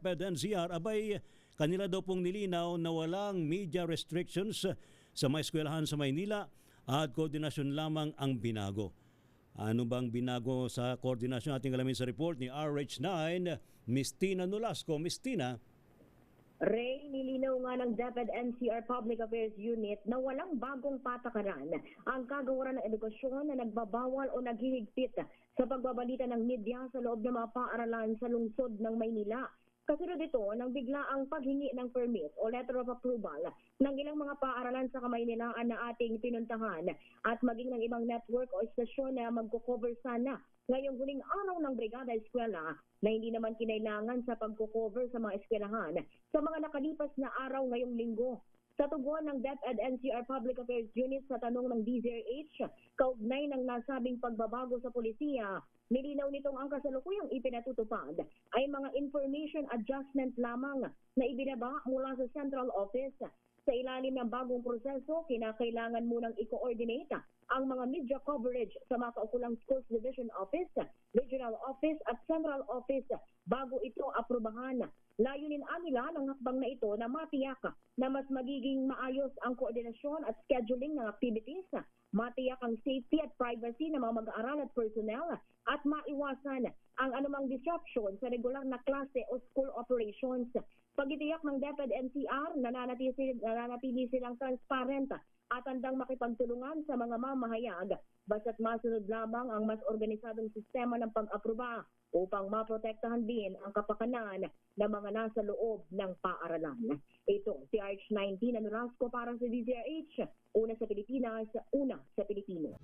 DepEd NCR, abay kanila daw pong nilinaw na walang media restrictions sa mga eskwelahan sa Maynila at koordinasyon lamang ang binago. Ano bang binago sa koordinasyon? Ating alamin sa report ni RH9, Miss Tina Nolasco. Miss Tina. Ray, nilinaw nga ng DepEd NCR Public Affairs Unit na walang bagong patakaran ang kagawaran ng edukasyon na nagbabawal o naghihigpit sa pagbabalita ng media sa loob ng mga paaralan sa lungsod ng Maynila. Kasunod ito ng biglaang paghingi ng permit o letter of approval ng ilang mga paaralan sa Kamaynilaan na ating pinuntahan at maging ng ibang network o estasyon na magko-cover sana ngayong huling araw ng Brigada Eskwela na hindi naman kinailangan sa pagko-cover sa mga eskwelahan sa mga nakalipas na araw ngayong linggo. Sa tugon ng DepEd NCR Public Affairs Unit sa tanong ng DZRH, kaugnay ng nasabing pagbabago sa polisiya, nilinaw nitong ang kasalukuyang ipinatutupad ay mga information adjustment lamang na ibinaba mula sa Central Office. Sa ilalim ng bagong proseso, kinakailangan munang i-coordinate ang mga media coverage sa mga kaukulang Schools Division Office, Regional Office at Central Office bago ito aprubahan. Layunin nila ng hakbang na ito na matiyak na mas magiging maayos ang koordinasyon at scheduling ng activities, matiyak ang safety at privacy ng mga mag-aaral at personnel at maiwasan ang anumang disruption sa regular na klase o school operations. Pagitiyak ng DepEd NCR, nananatili silang transparent at handang makipagtulungan sa mga mamahayag basta't masunod lamang ang mas organisadong sistema ng pag-aproba upang maprotektahan din ang kapakanan ng mga nasa loob ng paaralan. Ito si RH19 na Nolasco para sa DZRH, una sa Pilipinas, una sa Pilipino.